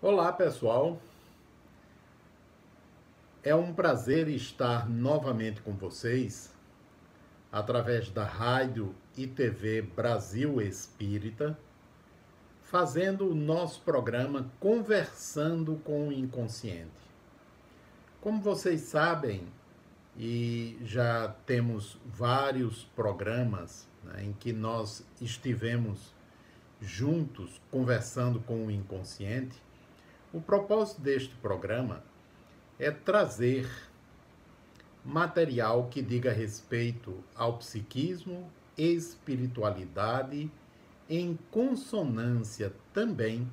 Olá, pessoal. É um prazer estar novamente com vocês através da rádio e TV Brasil Espírita, fazendo o nosso programa Conversando com o Inconsciente. Como vocês sabem, e já temos vários programas, né, em que nós estivemos juntos conversando com o inconsciente, o propósito deste programa é trazer material que diga respeito ao psiquismo, espiritualidade, em consonância também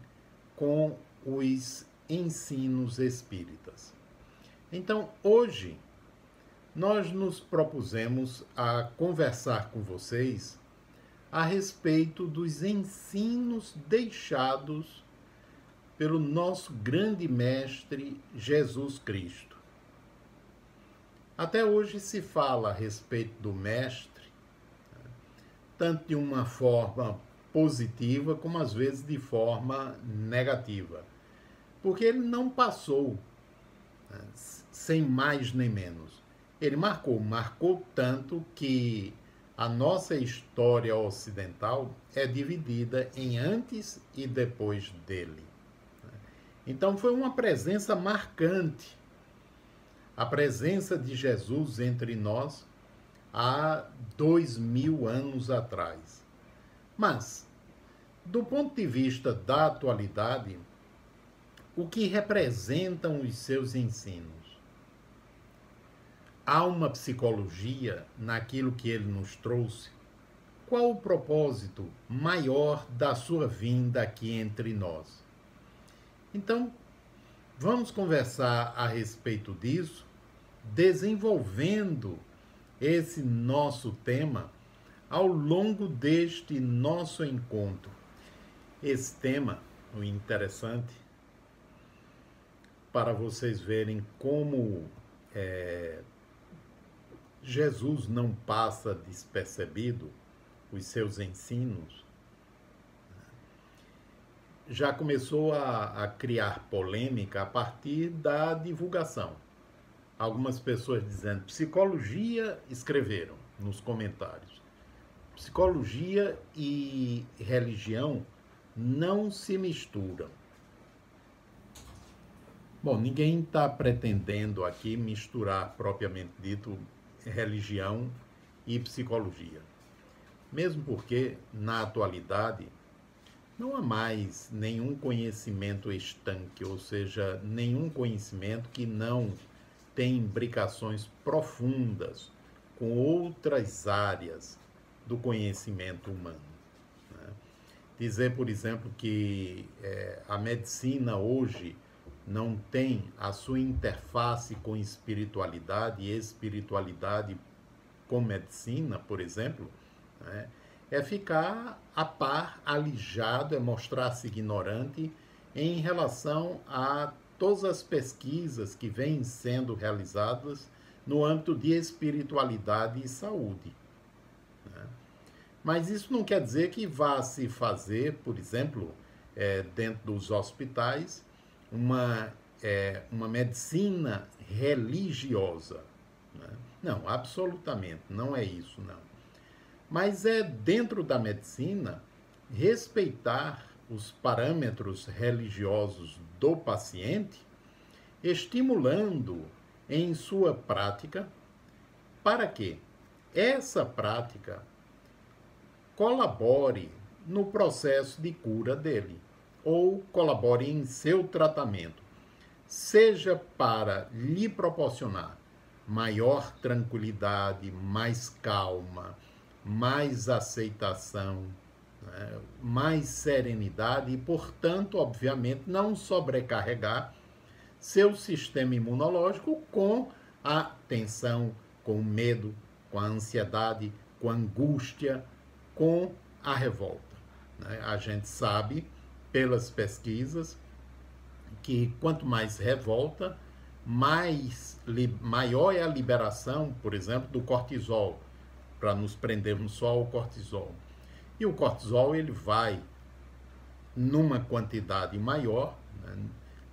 com os ensinos espíritas. Então, hoje, nós nos propusemos a conversar com vocês a respeito dos ensinos deixados pelo nosso grande mestre Jesus Cristo. Até hoje se fala a respeito do mestre, tanto de uma forma positiva como às vezes de forma negativa, porque ele não passou, né, sem mais nem menos. Ele marcou tanto que a nossa história ocidental é dividida em antes e depois dele. Então foi uma presença marcante, a presença de Jesus entre nós há 2000 anos atrás. Mas, do ponto de vista da atualidade, o que representam os seus ensinos? Há uma psicologia naquilo que ele nos trouxe? Qual o propósito maior da sua vinda aqui entre nós? Então, vamos conversar a respeito disso, desenvolvendo esse nosso tema ao longo deste nosso encontro. Esse tema, o interessante, para vocês verem como Jesus não passa despercebido os seus ensinos, já começou a criar polêmica a partir da divulgação. Algumas pessoas dizendo psicologia, escreveram nos comentários. Psicologia e religião não se misturam. Bom, ninguém está pretendendo aqui misturar, propriamente dito, religião e psicologia. Mesmo porque, na atualidade, não há mais nenhum conhecimento estanque, ou seja, nenhum conhecimento que não tem imbricações profundas com outras áreas do conhecimento humano. Né? Dizer, por exemplo, que a medicina hoje não tem a sua interface com espiritualidade e espiritualidade com medicina, por exemplo, né? É ficar a par, alijado, é mostrar-se ignorante em relação a todas as pesquisas que vêm sendo realizadas no âmbito de espiritualidade e saúde. Né? Mas isso não quer dizer que vá se fazer, por exemplo, dentro dos hospitais, uma medicina religiosa. Né? Não, absolutamente, não é isso, não. Mas é dentro da medicina respeitar os parâmetros religiosos do paciente, estimulando em sua prática, para que essa prática colabore no processo de cura dele, ou colabore em seu tratamento, seja para lhe proporcionar maior tranquilidade, mais calma, mais aceitação, né, mais serenidade e, portanto, obviamente, não sobrecarregar seu sistema imunológico com a tensão, com o medo, com a ansiedade, com a angústia, com a revolta. Né? A gente sabe, pelas pesquisas, que quanto mais revolta, maior é a liberação, por exemplo, do cortisol, para nos prendermos só ao cortisol. E o cortisol ele vai numa quantidade maior,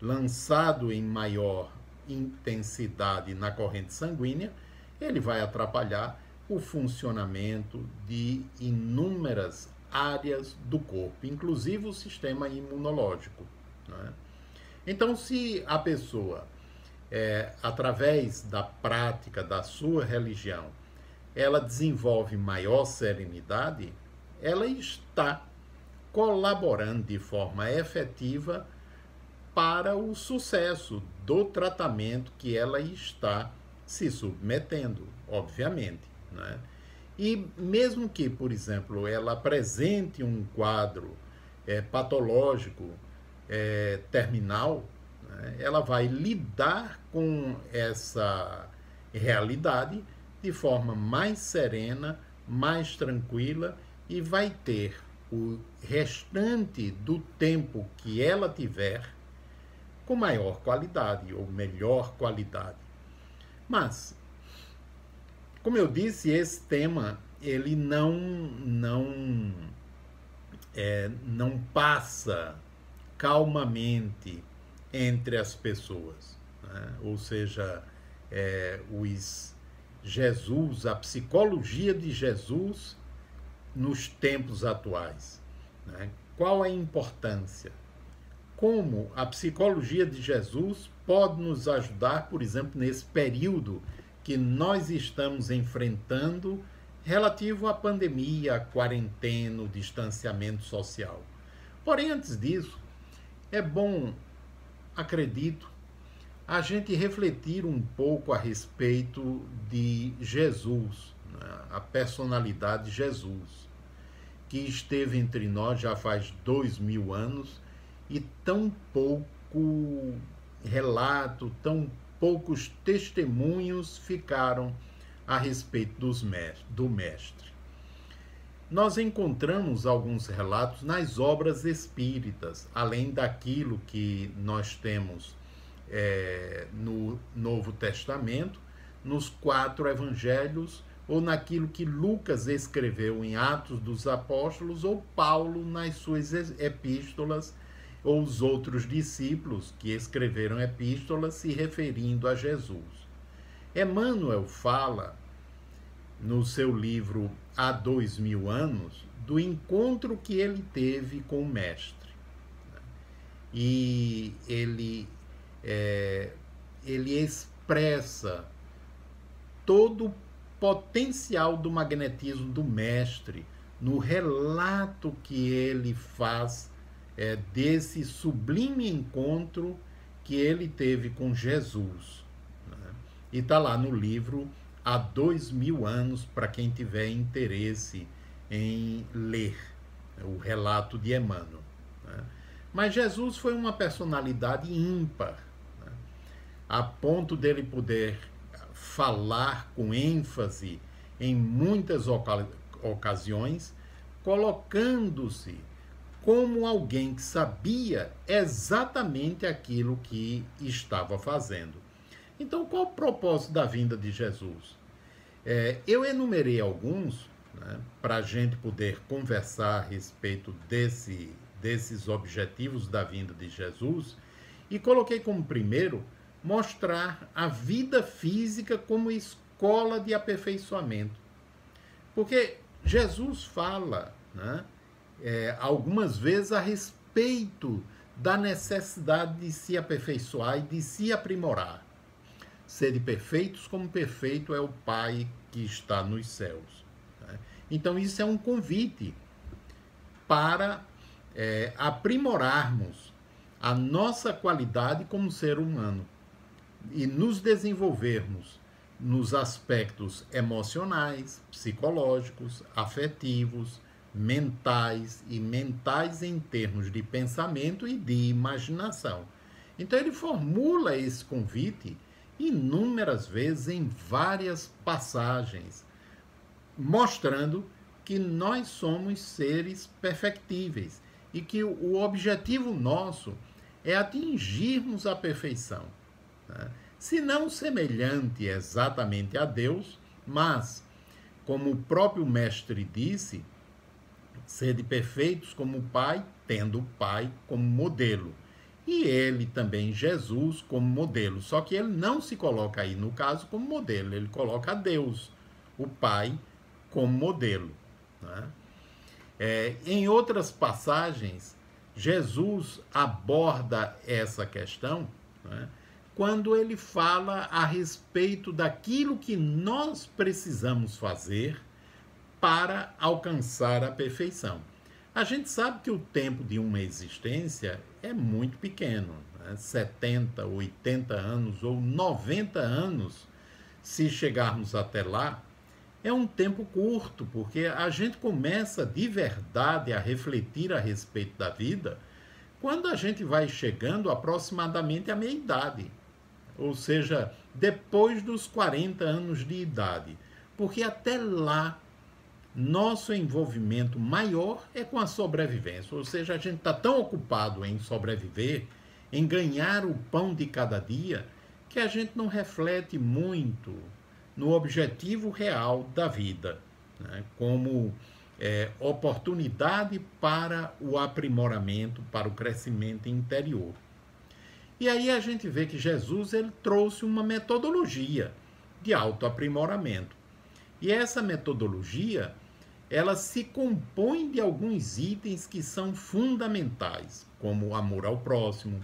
lançado em maior intensidade na corrente sanguínea, ele vai atrapalhar o funcionamento de inúmeras áreas do corpo, inclusive o sistema imunológico, né? Então, se a pessoa, através da prática da sua religião, ela desenvolve maior serenidade, ela está colaborando de forma efetiva para o sucesso do tratamento que ela está se submetendo, obviamente, né? E mesmo que, por exemplo, ela apresente um quadro patológico terminal, né, ela vai lidar com essa realidade de forma mais serena, mais tranquila, e vai ter o restante do tempo que ela tiver com maior qualidade ou melhor qualidade. Mas, como eu disse, esse tema ele não passa calmamente entre as pessoas, né? Ou seja, a psicologia de Jesus nos tempos atuais, né? Qual a importância? Como a psicologia de Jesus pode nos ajudar, por exemplo, nesse período que nós estamos enfrentando relativo à pandemia, à quarentena, o distanciamento social. Porém, antes disso, é bom, acredito, a gente refletir um pouco a respeito de Jesus, né? A personalidade de Jesus, que esteve entre nós já faz 2000 anos e tão pouco relato, tão poucos testemunhos ficaram a respeito do Mestre. Nós encontramos alguns relatos nas obras espíritas, além daquilo que nós temos no Novo Testamento, nos 4 evangelhos, ou naquilo que Lucas escreveu em Atos dos Apóstolos, ou Paulo nas suas epístolas, ou os outros discípulos que escreveram epístolas se referindo a Jesus. Emmanuel fala, no seu livro Há 2000 anos, do encontro que ele teve com o Mestre. E ele expressa todo o potencial do magnetismo do Mestre no relato que ele faz desse sublime encontro que ele teve com Jesus, né? E está lá no livro Há 2000 anos, para quem tiver interesse em ler o relato de Emmanuel, né? Mas Jesus foi uma personalidade ímpar, né? A ponto dele poder falar com ênfase em muitas ocasiões, colocando-se como alguém que sabia exatamente aquilo que estava fazendo. Então, qual o propósito da vinda de Jesus? Eu enumerei alguns, né, para a gente poder conversar a respeito desses objetivos da vinda de Jesus, e coloquei como primeiro mostrar a vida física como escola de aperfeiçoamento. Porque Jesus fala, né, algumas vezes a respeito da necessidade de se aperfeiçoar e de se aprimorar. Sede perfeitos como perfeito é o Pai que está nos céus, né? Então isso é um convite para aprimorarmos a nossa qualidade como ser humano e nos desenvolvermos nos aspectos emocionais, psicológicos, afetivos, mentais e mentais em termos de pensamento e de imaginação. Então ele formula esse convite inúmeras vezes em várias passagens, mostrando que nós somos seres perfectíveis e que o objetivo nosso é atingirmos a perfeição, né? Se não semelhante exatamente a Deus, mas, como o próprio Mestre disse, sede perfeitos como o Pai, tendo o Pai como modelo. e ele também, Jesus, como modelo. Só que ele não se coloca aí, no caso, como modelo, ele coloca Deus, o Pai, como modelo, né? Em outras passagens, Jesus aborda essa questão, né, quando ele fala a respeito daquilo que nós precisamos fazer para alcançar a perfeição. A gente sabe que o tempo de uma existência é muito pequeno, né? 70, 80 anos ou 90 anos, se chegarmos até lá, é um tempo curto, porque a gente começa de verdade a refletir a respeito da vida quando a gente vai chegando aproximadamente à meia-idade, ou seja, depois dos 40 anos de idade, porque até lá nosso envolvimento maior é com a sobrevivência, ou seja, a gente está tão ocupado em sobreviver, em ganhar o pão de cada dia, que a gente não reflete muito no objetivo real da vida, né, como oportunidade para o aprimoramento, para o crescimento interior. E aí a gente vê que Jesus ele trouxe uma metodologia de autoaprimoramento. E essa metodologia, ela se compõe de alguns itens que são fundamentais, como o amor ao próximo,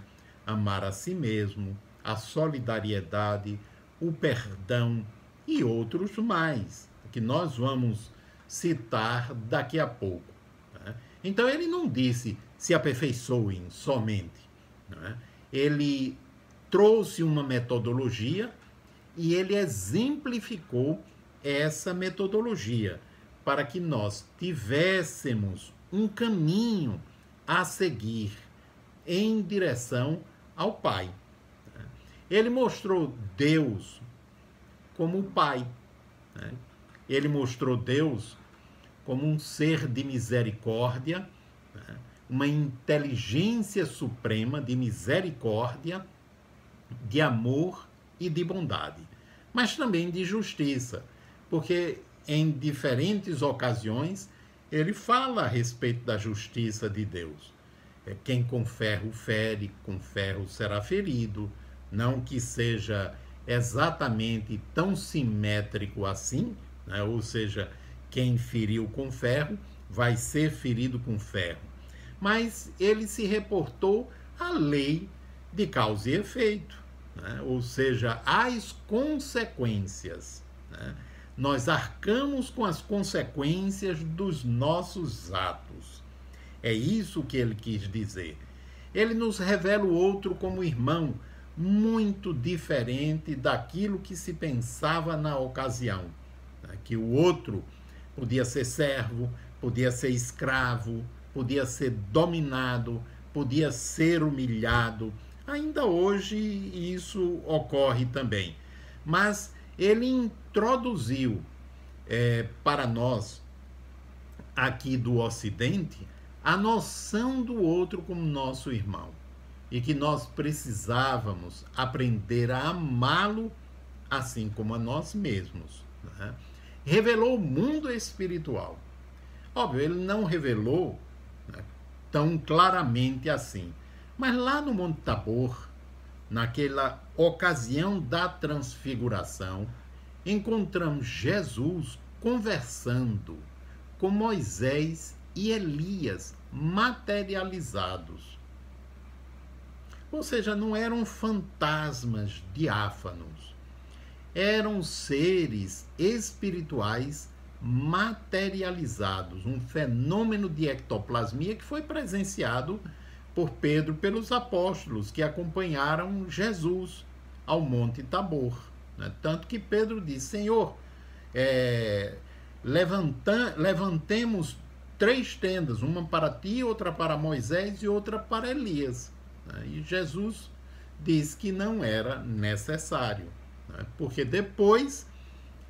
amar a si mesmo, a solidariedade, o perdão e outros mais, que nós vamos citar daqui a pouco, né? Então ele não disse se aperfeiçoem somente, né? Ele trouxe uma metodologia e ele exemplificou essa metodologia para que nós tivéssemos um caminho a seguir em direção ao Pai. Ele mostrou Deus como o Pai, né? Ele mostrou Deus como um ser de misericórdia, né? Uma inteligência suprema de misericórdia, de amor e de bondade, mas também de justiça, porque em diferentes ocasiões ele fala a respeito da justiça de Deus. Quem com ferro fere, com ferro será ferido, não que seja exatamente tão simétrico assim, né? Ou seja, quem feriu com ferro vai ser ferido com ferro. Mas ele se reportou à lei de causa e efeito, né? Ou seja, às consequências, né? Nós arcamos com as consequências dos nossos atos. É isso que ele quis dizer. Ele nos revela o outro como irmão, muito diferente daquilo que se pensava na ocasião, né? Que o outro podia ser servo, podia ser escravo, podia ser dominado, podia ser humilhado. Ainda hoje isso ocorre também. Mas ele introduziu para nós, aqui do Ocidente, a noção do outro como nosso irmão. E que nós precisávamos aprender a amá-lo assim como a nós mesmos, né? Revelou o mundo espiritual. Óbvio, ele não revelou, né, tão claramente assim. Mas lá no Monte Tabor, naquela ocasião da transfiguração, encontramos Jesus conversando com Moisés e Elias materializados. Ou seja, não eram fantasmas diáfanos, eram seres espirituais materializados, um fenômeno de ectoplasmia que foi presenciado por Pedro, pelos apóstolos que acompanharam Jesus ao Monte Tabor, né? Tanto que Pedro disse: Senhor, levantemos 3 tendas, uma para ti, outra para Moisés e outra para Elias. E Jesus disse que não era necessário, né? Porque depois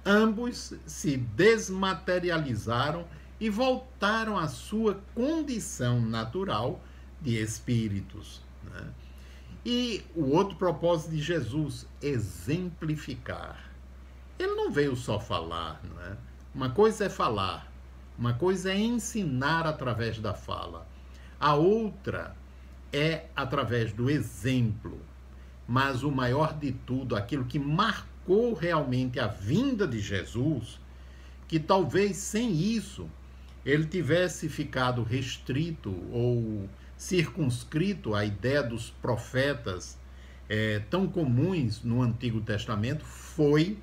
ambos se desmaterializaram e voltaram à sua condição natural de espíritos, né? E o outro propósito de Jesus, exemplificar. Ele não veio só falar, não é? Uma coisa é falar, uma coisa é ensinar através da fala. A outra é através do exemplo. Mas o maior de tudo, aquilo que marcou realmente a vinda de Jesus, que talvez sem isso ele tivesse ficado restrito ou circunscrito à ideia dos profetas tão comuns no Antigo Testamento, foi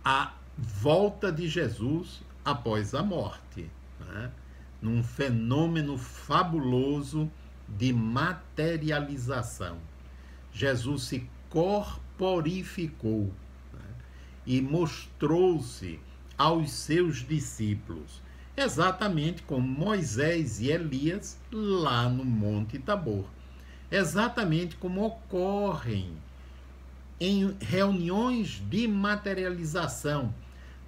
a volta de Jesus após a morte, né? Num fenômeno fabuloso de materialização. Jesus se corporificou, né? E mostrou-se aos seus discípulos, exatamente como Moisés e Elias lá no Monte Tabor, exatamente como ocorrem em reuniões de materialização,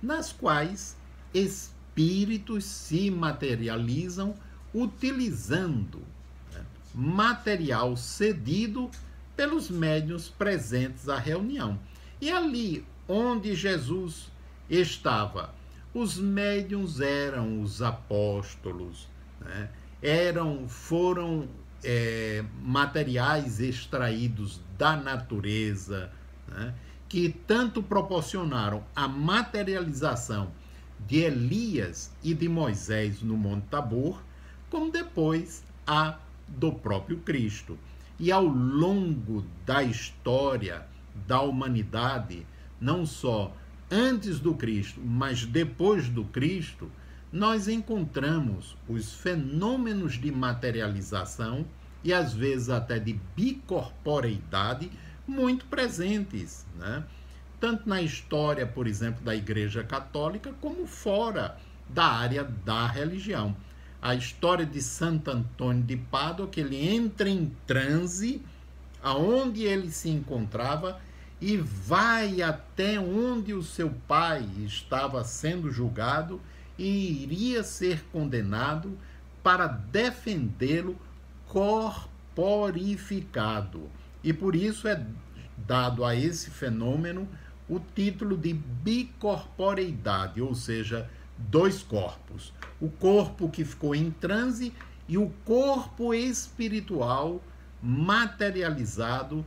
nas quais espíritos se materializam utilizando, né, material cedido pelos médiuns presentes à reunião. E ali onde Jesus estava, os médiuns eram os apóstolos, né? Foram materiais extraídos da natureza, né? Que tanto proporcionaram a materialização de Elias e de Moisés no Monte Tabor, como depois a do próprio Cristo. E ao longo da história da humanidade, não só antes do Cristo, mas depois do Cristo, nós encontramos os fenômenos de materialização e às vezes até de bicorporeidade muito presentes, né? Tanto na história, por exemplo, da Igreja Católica, como fora da área da religião. A história de Santo Antônio de Pádua, que ele entra em transe, aonde ele se encontrava, e vai até onde o seu pai estava sendo julgado e iria ser condenado para defendê-lo corporificado. E por isso é dado a esse fenômeno o título de bicorporeidade, ou seja, dois corpos. O corpo que ficou em transe e o corpo espiritual materializado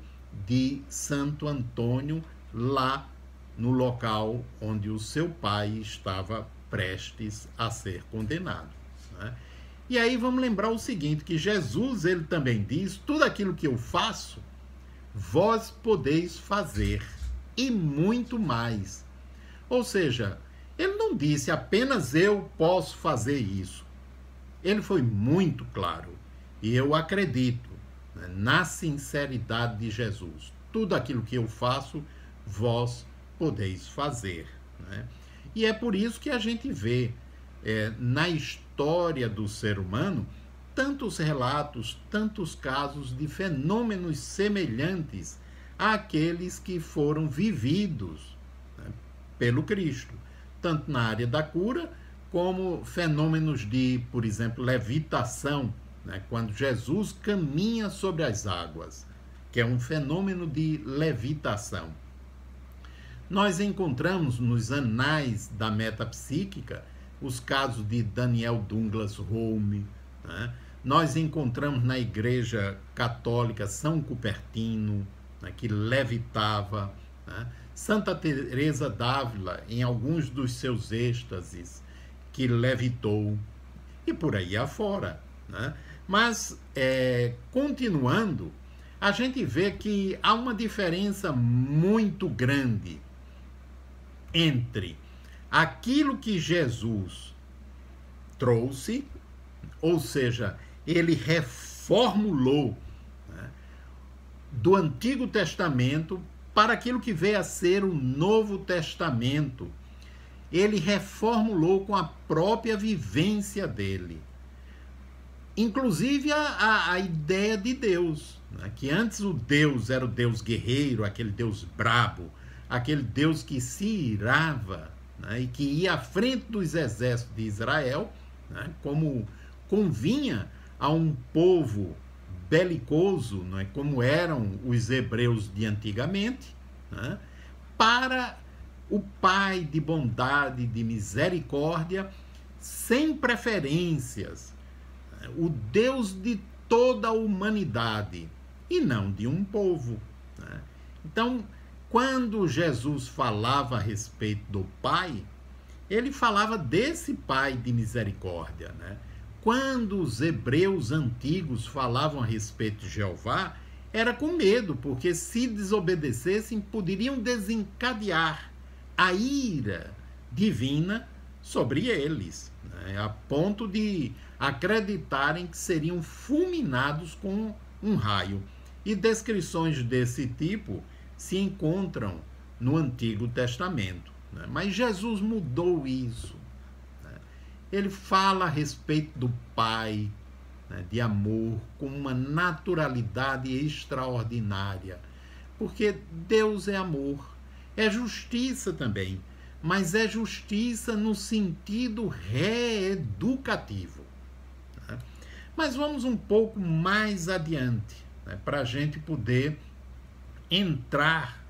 de Santo Antônio, lá no local onde o seu pai estava prestes a ser condenado, né? E aí vamos lembrar o seguinte, que Jesus, ele também diz: tudo aquilo que eu faço, vós podeis fazer, e muito mais. Ou seja, ele não disse apenas eu posso fazer isso. Ele foi muito claro, e eu acredito, né, na sinceridade de Jesus. Tudo aquilo que eu faço, vós podeis fazer, né? E é por isso que a gente vê na história do ser humano tantos relatos, tantos casos de fenômenos semelhantes àqueles que foram vividos, né, pelo Cristo, tanto na área da cura, como fenômenos de, por exemplo, levitação, né, quando Jesus caminha sobre as águas, que é um fenômeno de levitação. Nós encontramos nos anais da metapsíquica os casos de Daniel Douglas Home, né? Nós encontramos na Igreja Católica São Cupertino, né, que levitava, né? Santa Teresa d'Ávila, em alguns dos seus êxtases, que levitou, e por aí afora, né? Mas, continuando, a gente vê que há uma diferença muito grande entre aquilo que Jesus trouxe, ou seja, ele reformulou, né, do Antigo Testamento para aquilo que veio a ser o Novo Testamento. Ele reformulou com a própria vivência dele. Inclusive a ideia de Deus, né, que antes o Deus era o Deus guerreiro, aquele Deus brabo, aquele Deus que se irava, né, e que ia à frente dos exércitos de Israel, né, como convinha a um povo belicoso, né, como eram os hebreus de antigamente, né, para o Pai de bondade, de misericórdia, sem preferências, o Deus de toda a humanidade e não de um povo, né? Então, quando Jesus falava a respeito do Pai, ele falava desse Pai de misericórdia, né? Quando os hebreus antigos falavam a respeito de Jeová, era com medo, porque se desobedecessem, poderiam desencadear a ira divina sobre eles, né? A ponto de acreditarem que seriam fulminados com um raio. E descrições desse tipo se encontram no Antigo Testamento, né? Mas Jesus mudou isso, né? Ele fala a respeito do Pai, né, de amor, com uma naturalidade extraordinária, porque Deus é amor, é justiça também, mas é justiça no sentido reeducativo, né? Mas vamos um pouco mais adiante, né, para a gente poder entrar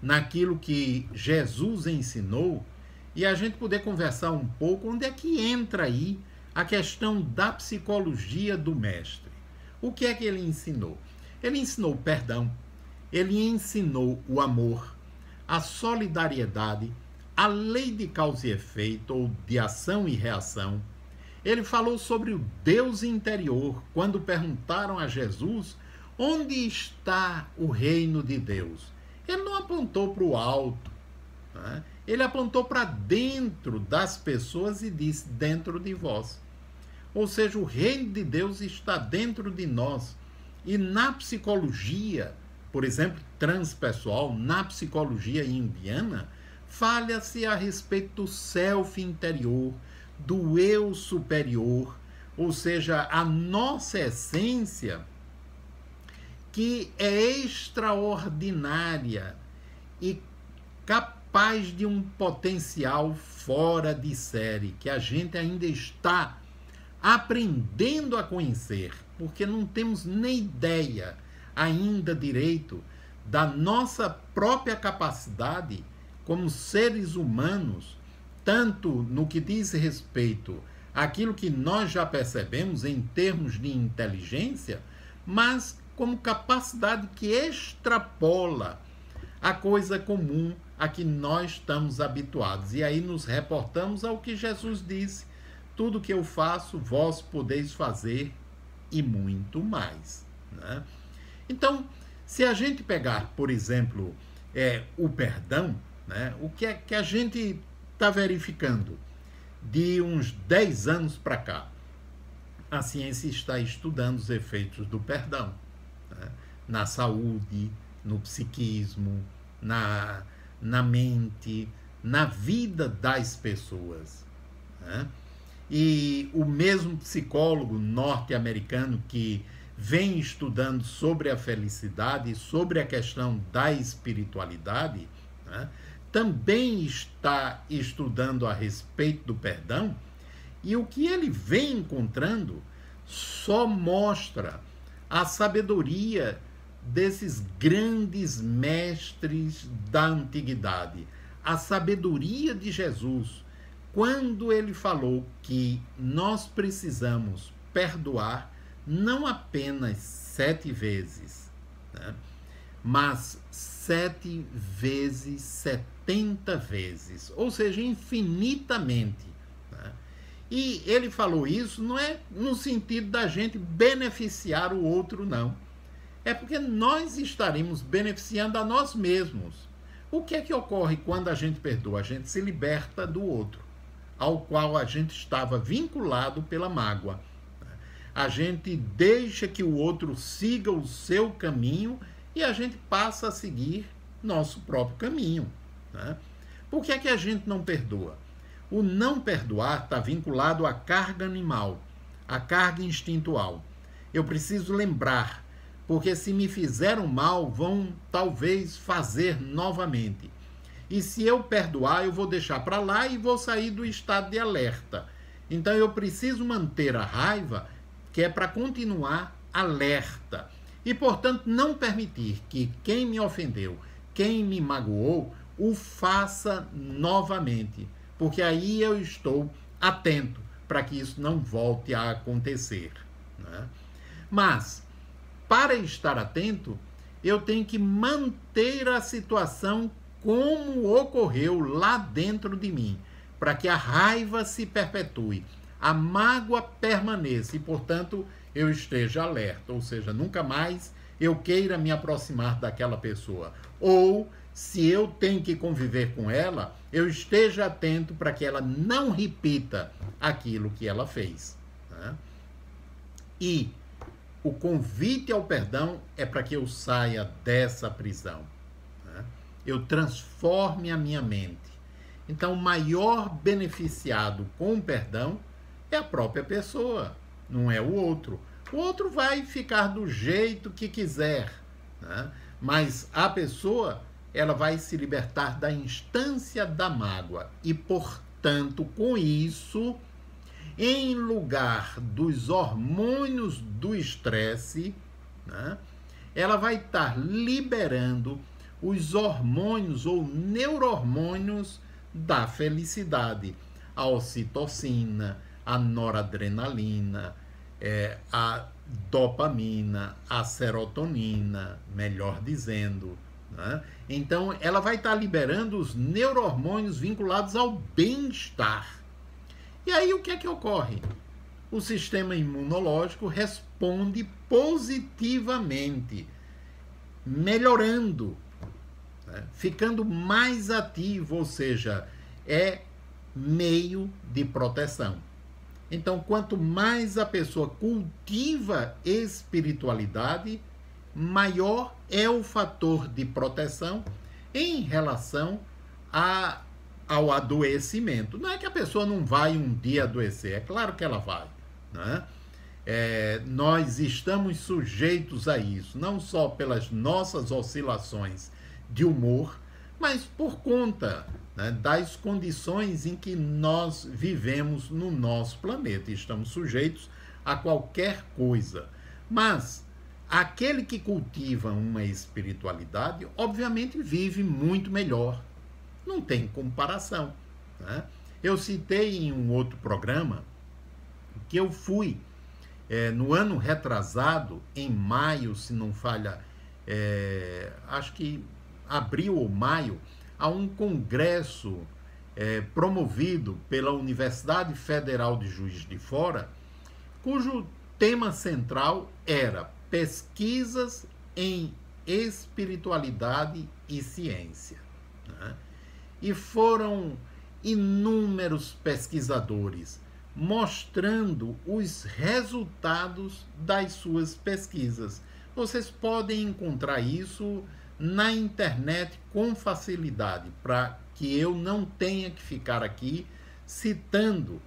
naquilo que Jesus ensinou e a gente poder conversar um pouco onde é que entra aí a questão da psicologia do mestre. O que é que ele ensinou? Ele ensinou o perdão, ele ensinou o amor, a solidariedade, a lei de causa e efeito, ou de ação e reação. Ele falou sobre o Deus interior, quando perguntaram a Jesus onde está o reino de Deus. Ele não apontou para o alto, né? Ele apontou para dentro das pessoas e disse: dentro de vós. Ou seja, o reino de Deus está dentro de nós. E na psicologia, por exemplo, transpessoal, na psicologia junguiana, fala-se a respeito do self interior, do eu superior, ou seja, a nossa essência, que é extraordinária e capaz de um potencial fora de série, que a gente ainda está aprendendo a conhecer, porque não temos nem ideia ainda direito da nossa própria capacidade como seres humanos, tanto no que diz respeito àquilo que nós já percebemos em termos de inteligência, mas como capacidade que extrapola a coisa comum a que nós estamos habituados. E aí nos reportamos ao que Jesus disse: tudo que eu faço, vós podeis fazer e muito mais, né? Então, se a gente pegar, por exemplo, o perdão, né, o que é que a gente está verificando de uns 10 anos para cá? A ciência está estudando os efeitos do perdão, né, na saúde, no psiquismo, na mente, na vida das pessoas, né? E o mesmo psicólogo norte-americano que vem estudando sobre a felicidade e sobre a questão da espiritualidade, né, também está estudando a respeito do perdão, e o que ele vem encontrando só mostra a sabedoria desses grandes mestres da antiguidade, a sabedoria de Jesus, quando ele falou que nós precisamos perdoar não apenas 7 vezes, né, mas 7 vezes 70 vezes, ou seja, infinitamente, né? E ele falou isso não é no sentido da gente beneficiar o outro, não. É porque nós estaremos beneficiando a nós mesmos. O que é que ocorre quando a gente perdoa? A gente se liberta do outro, ao qual a gente estava vinculado pela mágoa. A gente deixa que o outro siga o seu caminho e a gente passa a seguir nosso próprio caminho, né? Por que é que a gente não perdoa? O não perdoar está vinculado à carga animal, à carga instintual. Eu preciso lembrar, porque se me fizeram mal, vão talvez fazer novamente. E se eu perdoar, eu vou deixar para lá e vou sair do estado de alerta. Então eu preciso manter a raiva, que é para continuar alerta. E, portanto, não permitir que quem me ofendeu, quem me magoou, o faça novamente. Porque aí eu estou atento para que isso não volte a acontecer, né? Mas, para estar atento, eu tenho que manter a situação como ocorreu lá dentro de mim, para que a raiva se perpetue, a mágoa permaneça e, portanto, eu esteja alerta, ou seja, nunca mais eu queira me aproximar daquela pessoa. Ou, se eu tenho que conviver com ela, eu esteja atento para que ela não repita aquilo que ela fez. Né? E o convite ao perdão é para que eu saia dessa prisão. Né? Eu transforme a minha mente. Então, o maior beneficiado com o perdão é a própria pessoa, não é o outro. O outro vai ficar do jeito que quiser, né? Mas a pessoa, ela vai se libertar da instância da mágoa e, portanto, com isso, em lugar dos hormônios do estresse, né, ela vai estar liberando os hormônios ou neurohormônios da felicidade, a ocitocina, a noradrenalina, a dopamina, a serotonina, melhor dizendo. Né? Então, ela vai estar liberando os neurohormônios vinculados ao bem-estar. E aí, o que é que ocorre? O sistema imunológico responde positivamente, melhorando, né? Ficando mais ativo, ou seja, é meio de proteção. Então, quanto mais a pessoa cultiva espiritualidade, maior é o fator de proteção em relação ao adoecimento. Não é que a pessoa não vai um dia adoecer, é claro que ela vai. Né? Nós estamos sujeitos a isso, não só pelas nossas oscilações de humor, mas por conta, né, das condições em que nós vivemos no nosso planeta. Estamos sujeitos a qualquer coisa. Mas aquele que cultiva uma espiritualidade, obviamente vive muito melhor. Não tem comparação. Né? Eu citei em um outro programa que eu fui, no ano retrasado, em maio, se não falha, acho que abril ou maio, a um congresso promovido pela Universidade Federal de Juiz de Fora, cujo tema central era pesquisas em espiritualidade e ciência. Né? E foram inúmeros pesquisadores mostrando os resultados das suas pesquisas. Vocês podem encontrar isso na internet com facilidade, para que eu não tenha que ficar aqui citando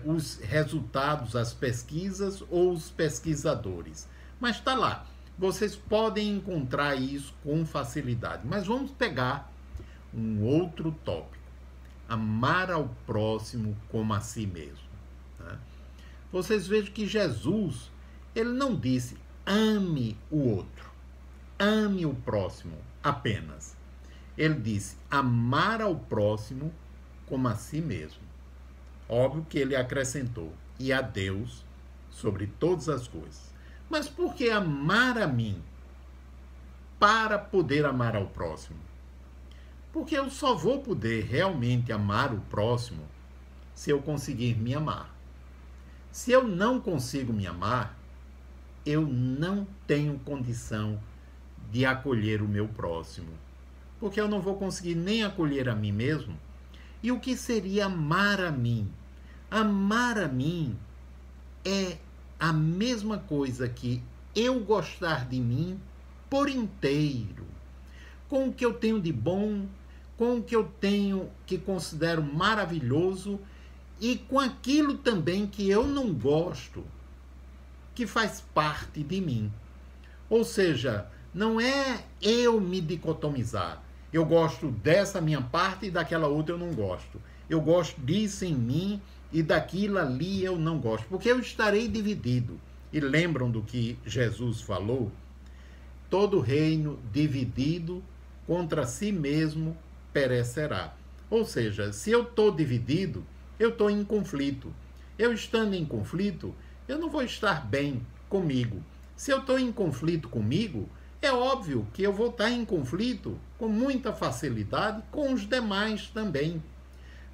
os resultados, as pesquisas ou os pesquisadores. Mas está lá, vocês podem encontrar isso com facilidade. Mas vamos pegar um outro tópico: amar ao próximo como a si mesmo. Né? Vocês vejam que Jesus, ele não disse ame o outro, ame o próximo apenas. Ele disse amar ao próximo como a si mesmo. Óbvio que ele acrescentou, e a Deus sobre todas as coisas. Mas por que amar a mim para poder amar ao próximo? Porque eu só vou poder realmente amar o próximo se eu conseguir me amar. Se eu não consigo me amar, eu não tenho condição de acolher o meu próximo, porque eu não vou conseguir nem acolher a mim mesmo. E o que seria amar a mim? Amar a mim é a mesma coisa que eu gostar de mim por inteiro, com o que eu tenho de bom, com o que eu tenho que considero maravilhoso e com aquilo também que eu não gosto, que faz parte de mim. Ou seja, não é eu me dicotomizar. Eu gosto dessa minha parte e daquela outra eu não gosto. Eu gosto disso em mim e daquilo ali eu não gosto, porque eu estarei dividido. E lembram do que Jesus falou? Todo reino dividido contra si mesmo perecerá. Ou seja, se eu estou dividido, eu estou em conflito. Eu estando em conflito, eu não vou estar bem, comigo. Se eu estou em conflito comigo, é óbvio que eu vou estar em conflito com muita facilidade com os demais também.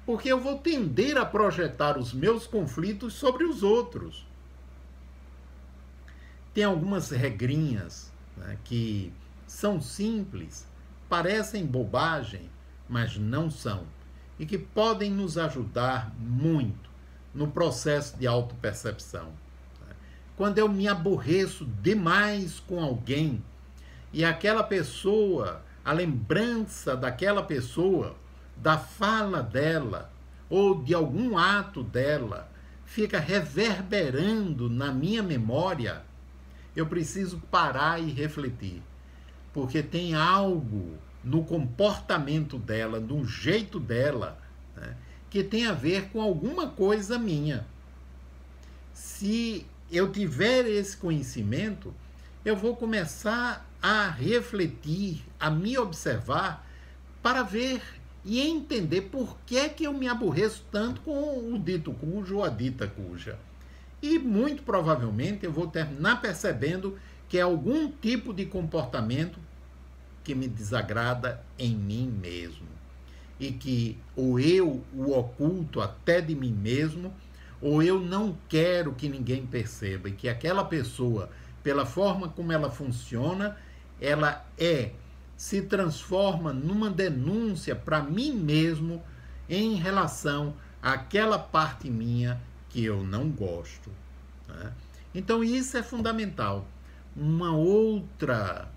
Porque eu vou tender a projetar os meus conflitos sobre os outros. Tem algumas regrinhas, né, que são simples, parecem bobagem, mas não são. E que podem nos ajudar muito no processo de autopercepção. Quando eu me aborreço demais com alguém e aquela pessoa, a lembrança daquela pessoa, da fala dela ou de algum ato dela, fica reverberando na minha memória, eu preciso parar e refletir. Porque tem algo no comportamento dela, no jeito dela, né, que tem a ver com alguma coisa minha. Se eu tiver esse conhecimento, eu vou começar a refletir, a me observar, para ver e entender por que eu me aborreço tanto com o dito cujo ou a dita cuja. E muito provavelmente eu vou terminar percebendo que é algum tipo de comportamento que me desagrada em mim mesmo. E que ou eu o oculto até de mim mesmo, ou eu não quero que ninguém perceba. E que aquela pessoa, pela forma como ela funciona, ela se transforma numa denúncia para mim mesmo em relação àquela parte minha que eu não gosto. Né? Então isso é fundamental. Uma outra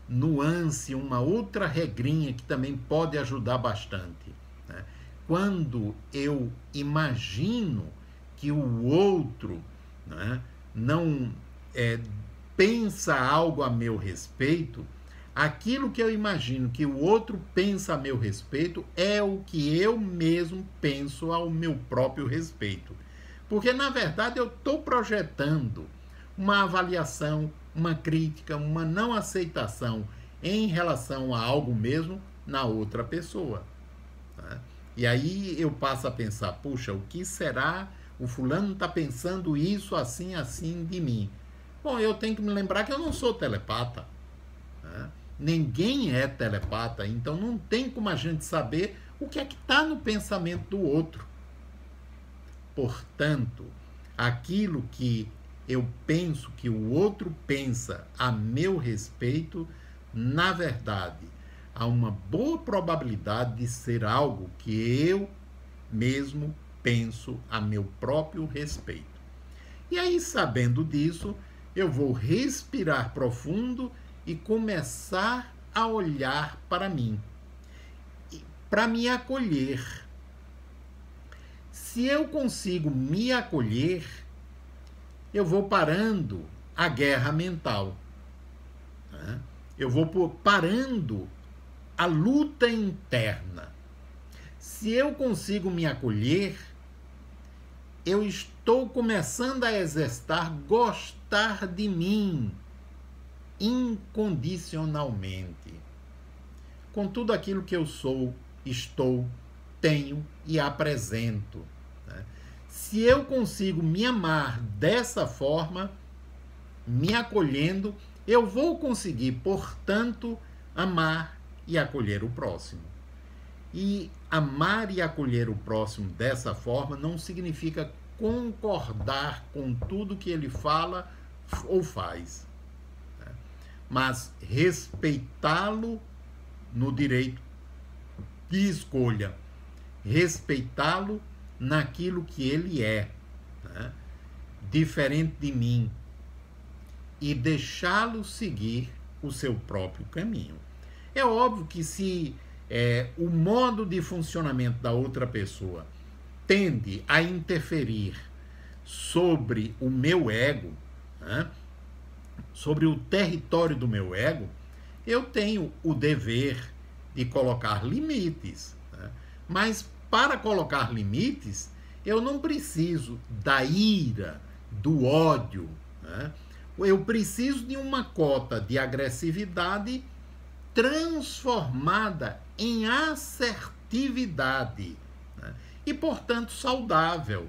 nuance, uma outra regrinha que também pode ajudar bastante. Né? Quando eu imagino que o outro, né, não pensa algo a meu respeito, aquilo que eu imagino que o outro pensa a meu respeito é o que eu mesmo penso ao meu próprio respeito. Porque, na verdade, eu estou projetando uma avaliação, uma crítica, uma não aceitação em relação a algo mesmo na outra pessoa. Tá? E aí eu passo a pensar, puxa, o que será? O fulano está pensando isso assim, assim de mim. Bom, eu tenho que me lembrar que eu não sou telepata. Né? Ninguém é telepata, então não tem como a gente saber o que é que está no pensamento do outro. Portanto, aquilo que eu penso que o outro pensa a meu respeito, na verdade, há uma boa probabilidade de ser algo que eu mesmo penso a meu próprio respeito. E aí, sabendo disso, eu vou respirar profundo e começar a olhar para mim, para me acolher. Se eu consigo me acolher, eu vou parando a guerra mental. Né? Eu vou parando a luta interna. Se eu consigo me acolher, eu estou começando a exercitar gostar de mim incondicionalmente. Com tudo aquilo que eu sou, estou, tenho e apresento. Né? Se eu consigo me amar dessa forma, me acolhendo, eu vou conseguir, portanto, amar e acolher o próximo. E amar e acolher o próximo dessa forma não significa concordar com tudo que ele fala ou faz, né? Mas respeitá-lo no direito de escolha, respeitá-lo naquilo que ele é, né? Diferente de mim, e deixá-lo seguir o seu próprio caminho. É óbvio que se o modo de funcionamento da outra pessoa tende a interferir sobre o meu ego, né, sobre o território do meu ego, eu tenho o dever de colocar limites. Né? Mas para colocar limites, eu não preciso da ira, do ódio. Né? Eu preciso de uma cota de agressividade transformada em assertividade, né? E, portanto, saudável.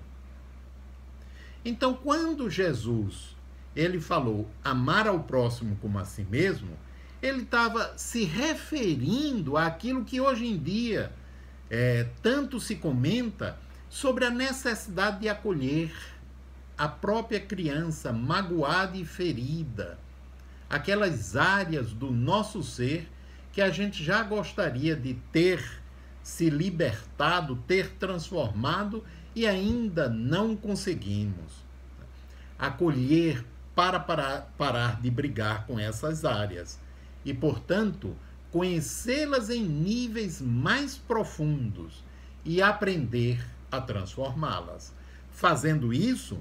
Então, quando Jesus ele falou amar ao próximo como a si mesmo, ele estava se referindo àquilo que hoje em dia tanto se comenta sobre a necessidade de acolher a própria criança magoada e ferida, aquelas áreas do nosso ser que a gente já gostaria de ter se libertado, ter transformado e ainda não conseguimos. Acolher para parar de brigar com essas áreas e, portanto, conhecê-las em níveis mais profundos e aprender a transformá-las. Fazendo isso,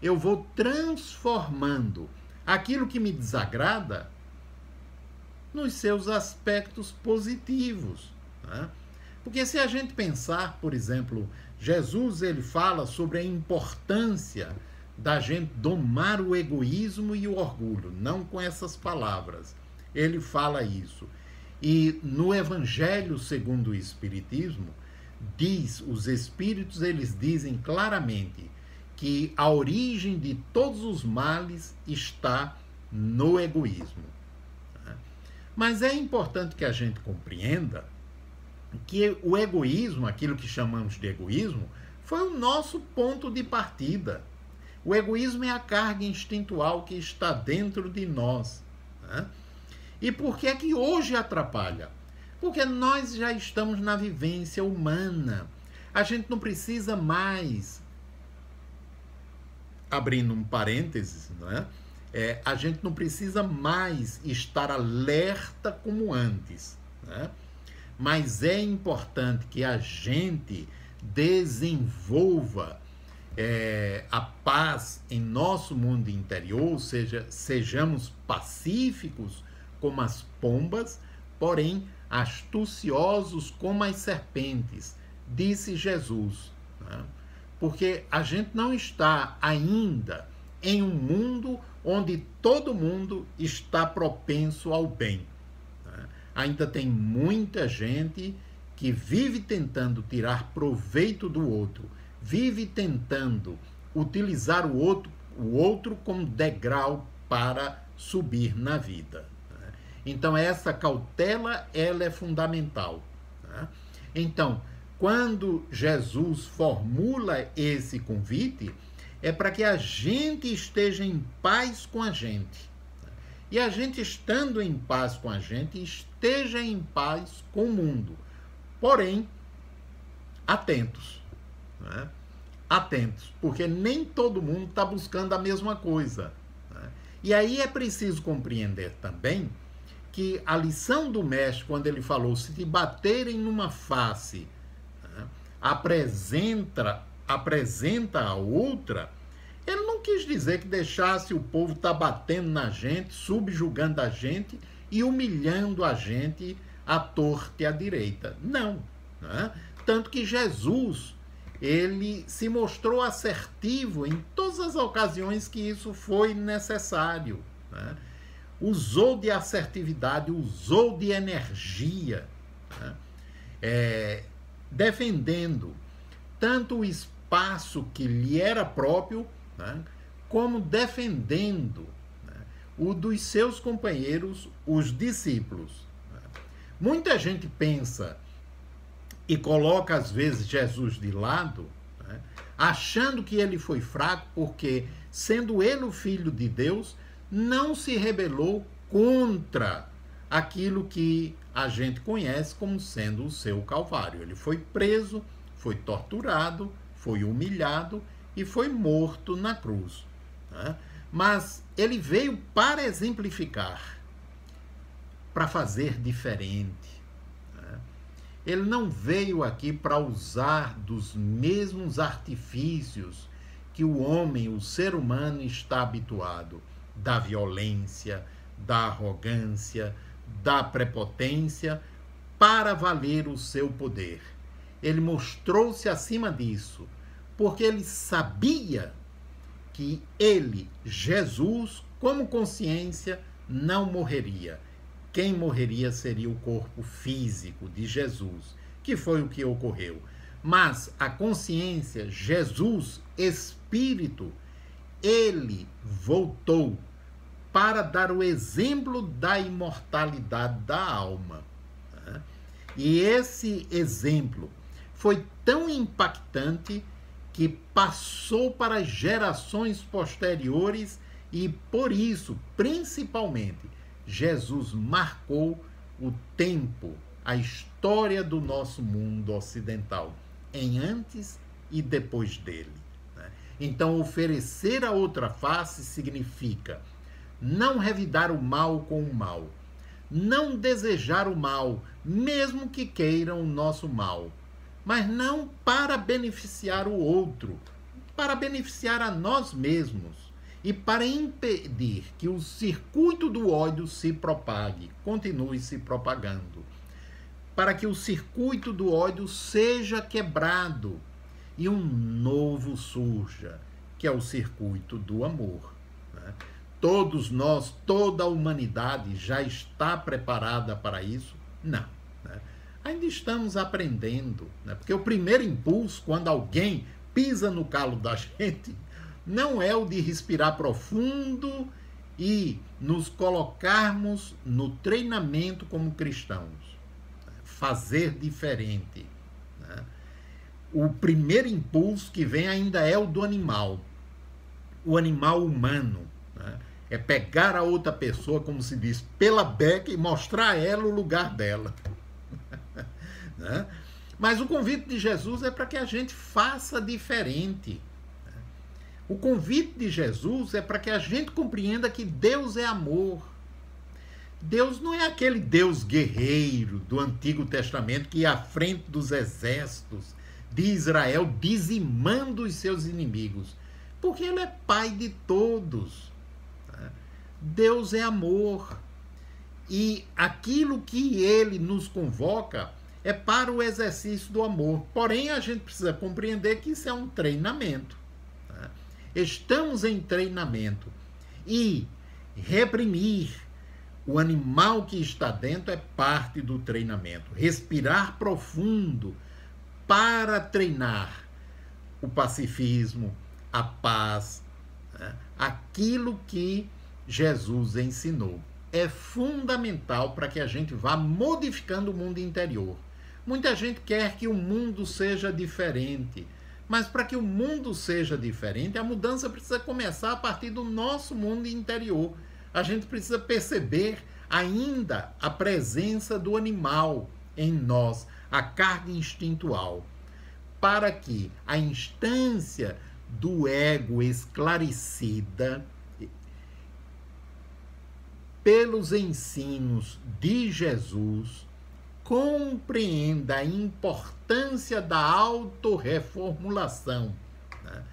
eu vou transformando aquilo que me desagrada nos seus aspectos positivos. Porque se a gente pensar, por exemplo, Jesus ele fala sobre a importância da gente domar o egoísmo e o orgulho, não com essas palavras. Ele fala isso. E no Evangelho segundo o Espiritismo, os Espíritos eles dizem claramente que a origem de todos os males está no egoísmo. Mas é importante que a gente compreenda que o egoísmo, aquilo que chamamos de egoísmo, foi o nosso ponto de partida. O egoísmo é a carga instintual que está dentro de nós. E por que é que hoje atrapalha? Porque nós já estamos na vivência humana. A gente não precisa mais, abrindo um parênteses, a gente não precisa mais estar alerta como antes. Mas é importante que a gente desenvolva a paz em nosso mundo interior, ou seja, sejamos pacíficos como as pombas, porém astuciosos como as serpentes, disse Jesus. Porque a gente não está ainda em um mundo onde todo mundo está propenso ao bem. Ainda tem muita gente que vive tentando tirar proveito do outro, vive tentando utilizar o outro como degrau para subir na vida. Então, essa cautela, ela é fundamental. Então, quando Jesus formula esse convite, é para que a gente esteja em paz com a gente. E a gente, estando em paz com a gente, esteja em paz com o mundo. Porém, atentos. Atentos, porque nem todo mundo está buscando a mesma coisa. E aí é preciso compreender também que a lição do mestre, quando ele falou, se te baterem numa face, apresenta a outra, ele não quis dizer que deixasse o povo estar batendo na gente, subjugando a gente e humilhando a gente à torta e à direita. Não. Tanto que Jesus, ele se mostrou assertivo em todas as ocasiões que isso foi necessário. Usou de assertividade, usou de energia, defendendo tanto o espaço que lhe era próprio, como defendendo o dos seus companheiros, os discípulos. Muita gente pensa e coloca às vezes Jesus de lado, achando que ele foi fraco porque, sendo ele o Filho de Deus, não se rebelou contra aquilo que a gente conhece como sendo o seu Calvário. Ele foi preso, foi torturado, foi humilhado e foi morto na cruz. Mas ele veio para exemplificar, para fazer diferente. Ele não veio aqui para usar dos mesmos artifícios que o homem, o ser humano, está habituado, da violência, da arrogância, da prepotência, para valer o seu poder. Ele mostrou-se acima disso, porque ele sabia que ele, Jesus, como consciência, não morreria. Quem morreria seria o corpo físico de Jesus, que foi o que ocorreu. Mas a consciência, Jesus, Espírito, ele voltou para dar o exemplo da imortalidade da alma. Né? E esse exemplo foi tão impactante que passou para as gerações posteriores e, por isso, principalmente, Jesus marcou o tempo, a história do nosso mundo ocidental, em antes e depois dele. Né? Então, oferecer a outra face significa não revidar o mal com o mal, não desejar o mal, mesmo que queiram o nosso mal, mas não para beneficiar o outro, para beneficiar a nós mesmos e para impedir que o circuito do ódio se propague, continue se propagando, para que o circuito do ódio seja quebrado e um novo surja, que é o circuito do amor. Né? Todos nós, toda a humanidade já está preparada para isso? Não. Né? Ainda estamos aprendendo, né? Porque o primeiro impulso, quando alguém pisa no calo da gente, não é o de respirar profundo e nos colocarmos no treinamento como cristãos. Fazer diferente. Né? O primeiro impulso que vem ainda é o do animal. O animal humano. Né? É pegar a outra pessoa, como se diz, pela beca e mostrar a ela o lugar dela. Né? Mas o convite de Jesus é para que a gente faça diferente. O convite de Jesus é para que a gente compreenda que Deus é amor. Deus não é aquele Deus guerreiro do Antigo Testamento que ia à frente dos exércitos de Israel dizimando os seus inimigos, porque ele é pai de todos. Deus é amor. E aquilo que ele nos convoca é para o exercício do amor. Porém, a gente precisa compreender que isso é um treinamento. Estamos em treinamento. E reprimir o animal que está dentro é parte do treinamento. Respirar profundo para treinar o pacifismo, a paz, aquilo que Jesus ensinou. É fundamental para que a gente vá modificando o mundo interior. Muita gente quer que o mundo seja diferente, mas para que o mundo seja diferente, a mudança precisa começar a partir do nosso mundo interior. A gente precisa perceber ainda a presença do animal em nós, a carga instintual, para que a instância do ego esclarecida pelos ensinos de Jesus compreenda a importância da autorreformulação, né?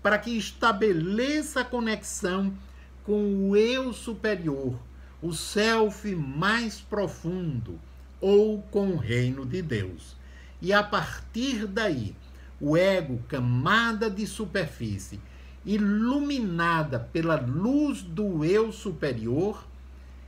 Para que estabeleça a conexão com o eu superior, o self mais profundo, ou com o reino de Deus. E a partir daí, o ego, camada de superfície, iluminada pela luz do eu superior,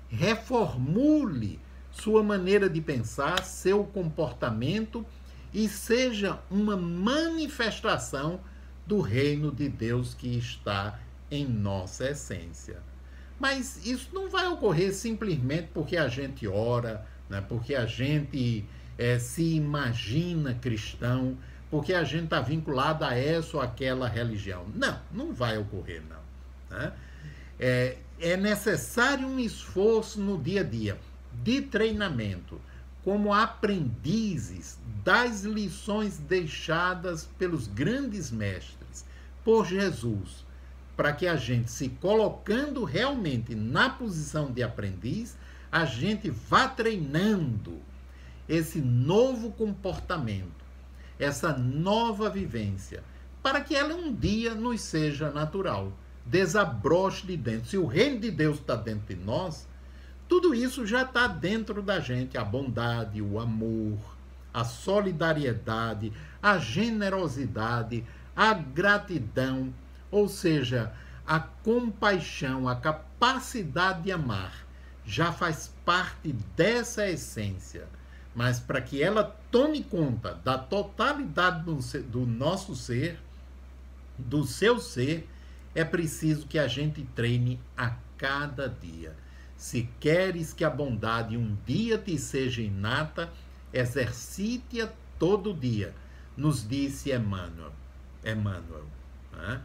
reformule sua maneira de pensar, seu comportamento e seja uma manifestação do reino de Deus que está em nossa essência. Mas isso não vai ocorrer simplesmente porque a gente ora, né? Porque a gente se imagina cristão, porque a gente está vinculado a essa ou aquela religião. Não, não vai ocorrer, não. Né? É necessário um esforço no dia a dia de treinamento, como aprendizes das lições deixadas pelos grandes mestres, por Jesus, para que a gente, se colocando realmente na posição de aprendiz, a gente vá treinando esse novo comportamento, essa nova vivência, para que ela um dia nos seja natural, desabroche de dentro. Se o reino de Deus está dentro de nós, tudo isso já está dentro da gente, a bondade, o amor, a solidariedade, a generosidade, a gratidão, ou seja, a compaixão, a capacidade de amar, já faz parte dessa essência. Mas para que ela tome conta da totalidade do nosso ser, do seu ser, é preciso que a gente treine a cada dia. Se queres que a bondade um dia te seja inata, exercite-a todo dia, nos disse Emmanuel. Né?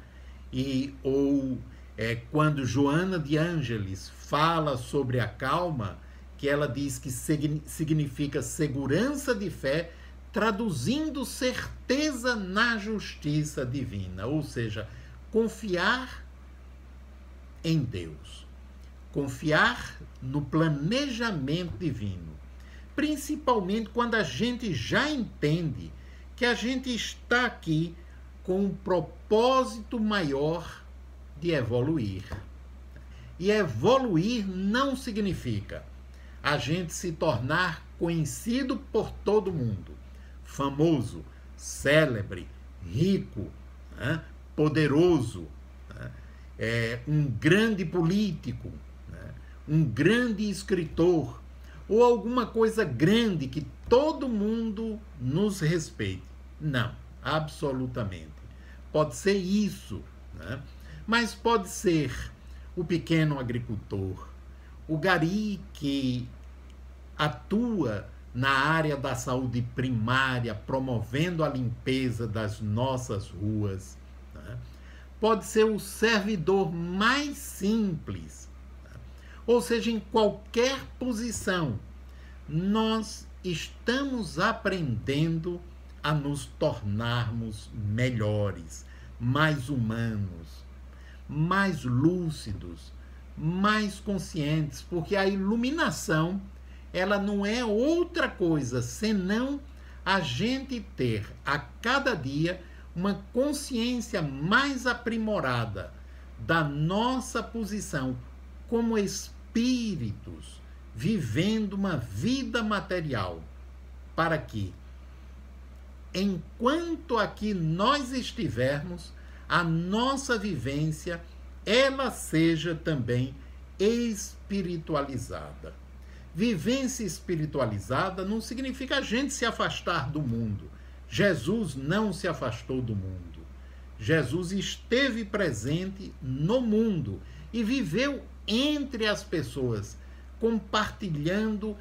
Quando Joana de Ângeles fala sobre a calma, que ela diz que significa segurança de fé, traduzindo certeza na justiça divina, ou seja, confiar em Deus, confiar no planejamento divino, principalmente quando a gente já entende que a gente está aqui com um propósito maior de evoluir. E evoluir não significa a gente se tornar conhecido por todo mundo, famoso, célebre, rico, né? Poderoso, né? Um grande político, né? Um grande escritor, ou alguma coisa grande que todo mundo nos respeite. Não, absolutamente. Pode ser isso, né? Mas pode ser o pequeno agricultor, o gari que atua na área da saúde primária, promovendo a limpeza das nossas ruas, né? Pode ser o servidor mais simples, né? Ou seja, em qualquer posição, nós estamos aprendendo a nos tornarmos melhores, mais humanos, mais lúcidos, mais conscientes, porque a iluminação, ela não é outra coisa senão a gente ter a cada dia uma consciência mais aprimorada da nossa posição como espíritos vivendo uma vida material, para que, enquanto aqui nós estivermos, a nossa vivência ela seja também espiritualizada. Vivência espiritualizada não significa a gente se afastar do mundo. Jesus não se afastou do mundo. Jesus esteve presente no mundo e viveu entre as pessoas, compartilhando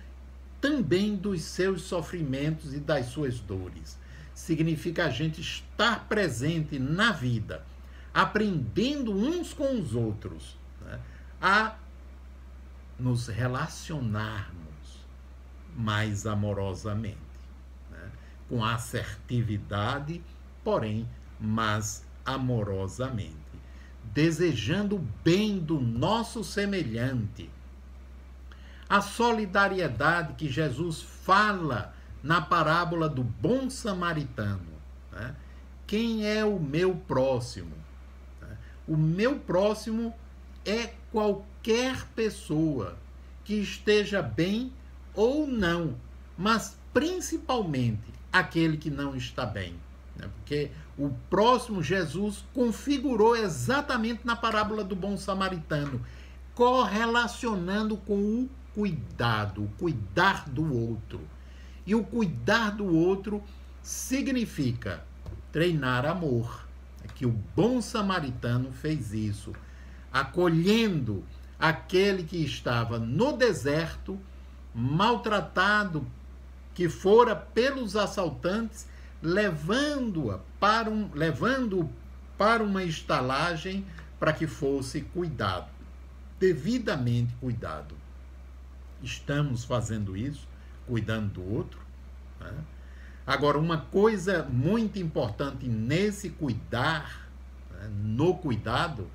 também dos seus sofrimentos e das suas dores. Significa a gente estar presente na vida, aprendendo uns com os outros, né? A nos relacionarmos mais amorosamente, né? Com assertividade, porém, mas amorosamente, desejando o bem do nosso semelhante. A solidariedade que Jesus fala na parábola do bom samaritano, né? Quem é o meu próximo? O meu próximo é qualquer pessoa que esteja bem ou não, mas principalmente aquele que não está bem, né? Porque o próximo Jesus configurou exatamente na parábola do bom samaritano, correlacionando com o cuidado, o cuidar do outro. E o cuidar do outro significa treinar amor. Que o bom samaritano fez isso, acolhendo aquele que estava no deserto, maltratado, que fora pelos assaltantes, levando-o para uma estalagem para que fosse cuidado, devidamente cuidado. Estamos fazendo isso, cuidando do outro, né? Agora, uma coisa muito importante nesse cuidar, né, no cuidado,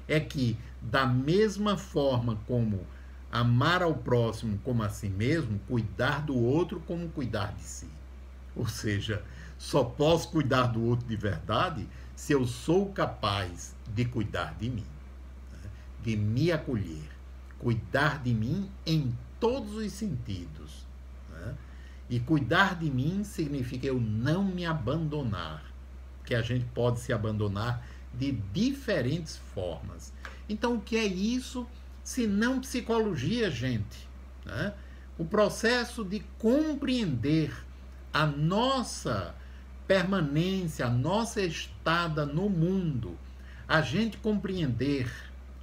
é que, da mesma forma como amar ao próximo como a si mesmo, cuidar do outro como cuidar de si. Ou seja, só posso cuidar do outro de verdade se eu sou capaz de cuidar de mim, né, de me acolher, cuidar de mim em todos os sentidos, né? E cuidar de mim significa eu não me abandonar, que a gente pode se abandonar de diferentes formas. Então, o que é isso se não psicologia, gente, né? O processo de compreender a nossa permanência, a nossa estada no mundo, a gente compreender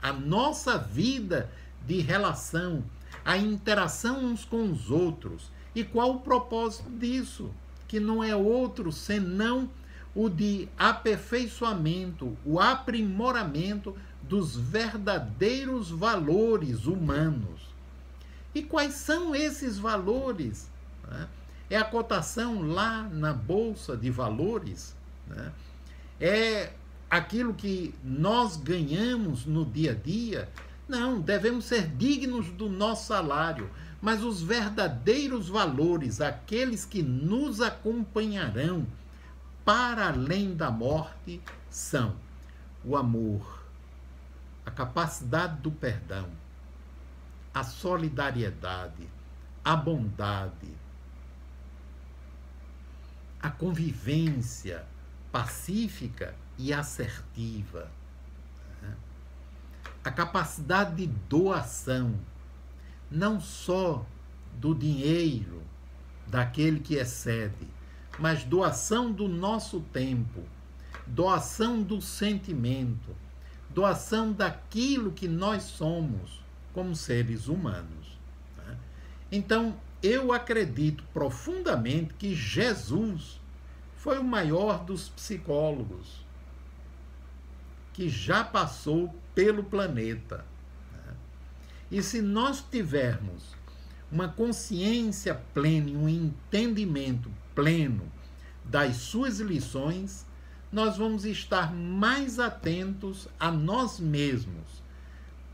a nossa vida de relação, a interação uns com os outros. E qual o propósito disso? Que não é outro senão o de aperfeiçoamento, o aprimoramento dos verdadeiros valores humanos. E quais são esses valores? É a cotação lá na Bolsa de Valores? É aquilo que nós ganhamos no dia a dia? Não, devemos ser dignos do nosso salário, mas os verdadeiros valores, aqueles que nos acompanharão para além da morte, são o amor, a capacidade do perdão, a solidariedade, a bondade, a convivência pacífica e assertiva, a capacidade de doação, não só do dinheiro daquele que excede, mas doação do nosso tempo, doação do sentimento, doação daquilo que nós somos como seres humanos. Então, eu acredito profundamente que Jesus foi o maior dos psicólogos que já passou pelo planeta. E se nós tivermos uma consciência plena, um entendimento pleno das suas lições, nós vamos estar mais atentos a nós mesmos,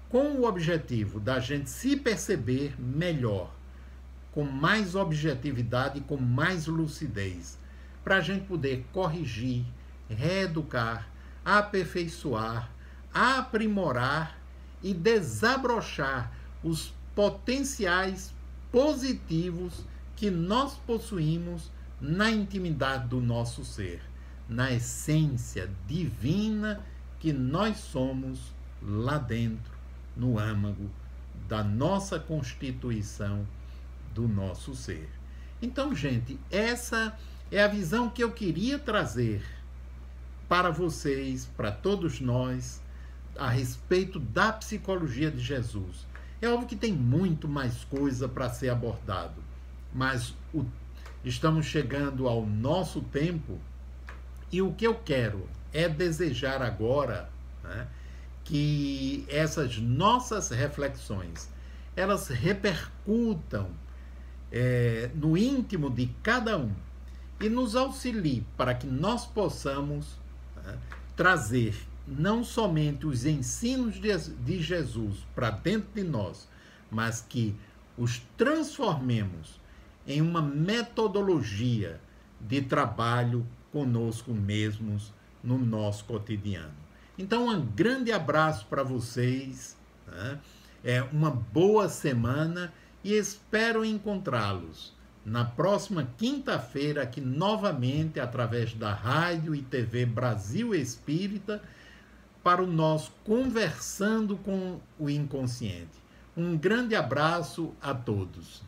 com o objetivo da gente se perceber melhor, com mais objetividade e com mais lucidez, para a gente poder corrigir, reeducar, aperfeiçoar, aprimorar e desabrochar os potenciais positivos que nós possuímos na intimidade do nosso ser, na essência divina que nós somos lá dentro, no âmago da nossa constituição, do nosso ser. Então, gente, essa é a visão que eu queria trazer para vocês, para todos nós, a respeito da psicologia de Jesus. É óbvio que tem muito mais coisa para ser abordado, mas estamos chegando ao nosso tempo e o que eu quero é desejar agora, que essas nossas reflexões elas repercutam no íntimo de cada um e nos auxilie para que nós possamos trazer não somente os ensinos de Jesus para dentro de nós, mas que os transformemos em uma metodologia de trabalho conosco mesmos no nosso cotidiano. Então, um grande abraço para vocês, uma boa semana e espero encontrá-los na próxima quinta-feira aqui novamente através da Rádio e TV Brasil Espírita para o nosso Conversando com o Inconsciente. Um grande abraço a todos.